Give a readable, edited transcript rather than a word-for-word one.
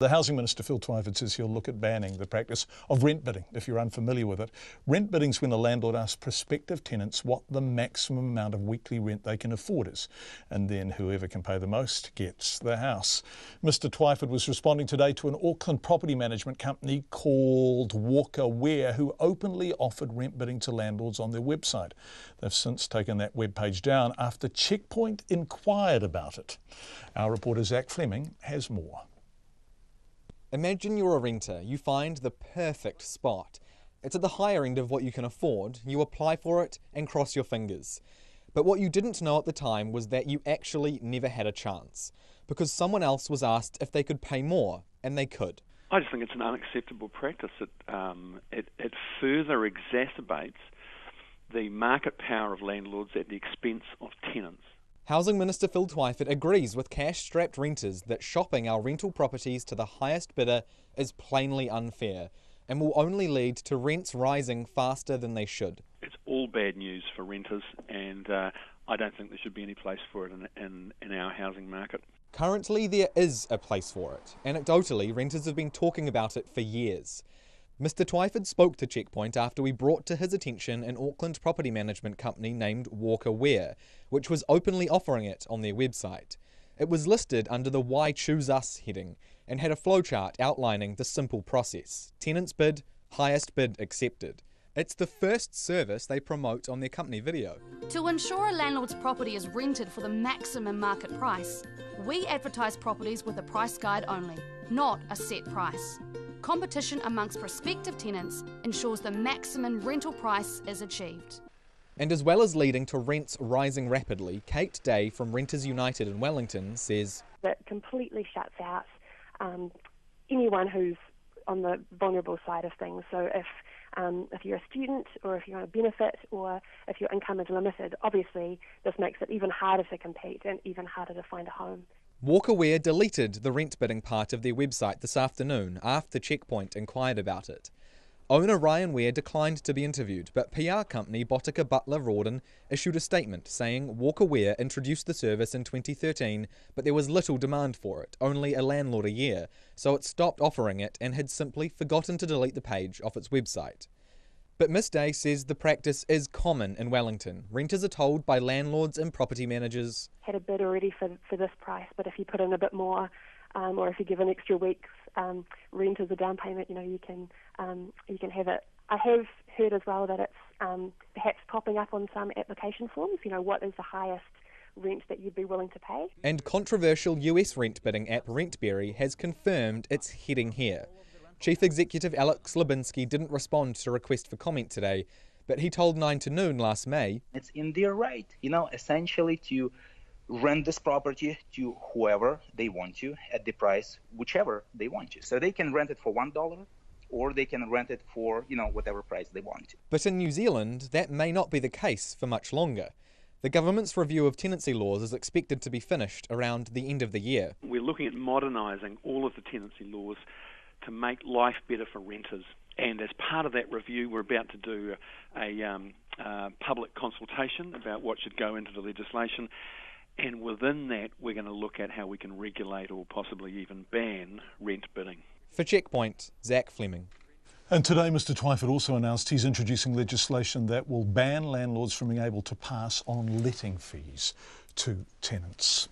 The Housing Minister, Phil Twyford, says he'll look at banning the practice of rent bidding, if you're unfamiliar with it. Rent bidding's when a landlord asks prospective tenants what the maximum amount of weekly rent they can afford is, and then whoever can pay the most gets the house. Mr Twyford was responding today to an Auckland property management company called Walker Ware, who openly offered rent bidding to landlords on their website. They've since taken that webpage down after Checkpoint inquired about it. Our reporter Zach Fleming has more. Imagine you're a renter, you find the perfect spot. It's at the higher end of what you can afford, you apply for it and cross your fingers. But what you didn't know at the time was that you actually never had a chance, because someone else was asked if they could pay more, and they could. I just think it's an unacceptable practice. It further exacerbates the market power of landlords at the expense of tenants. Housing Minister Phil Twyford agrees with cash-strapped renters that shopping our rental properties to the highest bidder is plainly unfair and will only lead to rents rising faster than they should. It's all bad news for renters, and I don't think there should be any place for it in our housing market. Currently there is a place for it. Anecdotally, renters have been talking about it for years. Mr Twyford spoke to Checkpoint after we brought to his attention an Auckland property management company named Walker Ware, which was openly offering it on their website. It was listed under the Why Choose Us heading and had a flowchart outlining the simple process. Tenants bid, highest bid accepted. It's the first service they promote on their company video. To ensure a landlord's property is rented for the maximum market price, we advertise properties with a price guide only, not a set price. Competition amongst prospective tenants ensures the maximum rental price is achieved. And as well as leading to rents rising rapidly, Kate Day from Renters United in Wellington says that completely shuts out anyone who's on the vulnerable side of things. So if you're a student, or if you're on a benefit, or if your income is limited, obviously this makes it even harder to compete and even harder to find a home. Walker Ware deleted the rent bidding part of their website this afternoon after Checkpoint inquired about it. Owner Ryan Ware declined to be interviewed, but PR company Botica Butler Rawdon issued a statement saying Walker Ware introduced the service in 2013, but there was little demand for it, only a landlord a year, so it stopped offering it and had simply forgotten to delete the page off its website. But Miss Day says the practice is common in Wellington. Renters are told by landlords and property managers, had a bid already for this price, but if you put in a bit more, or if you give an extra week's rent as a down payment, you can have it. I have heard as well that it's perhaps popping up on some application forms. What is the highest rent that you'd be willing to pay? And controversial US rent bidding app Rentberry has confirmed it's heading here. Chief Executive Alex Lubinsky didn't respond to a request for comment today, but he told 9 to Noon last May it's in their right, essentially to rent this property to whoever they want to at the price whichever they want to. So they can rent it for $1 or they can rent it for, whatever price they want to. But in New Zealand, that may not be the case for much longer. The government's review of tenancy laws is expected to be finished around the end of the year. We're looking at modernising all of the tenancy laws to make life better for renters. And as part of that review, we're about to do a public consultation about what should go into the legislation. And within that, we're going to look at how we can regulate or possibly even ban rent bidding. For Checkpoint, Zach Fleming. And today Mr Twyford also announced he's introducing legislation that will ban landlords from being able to pass on letting fees to tenants.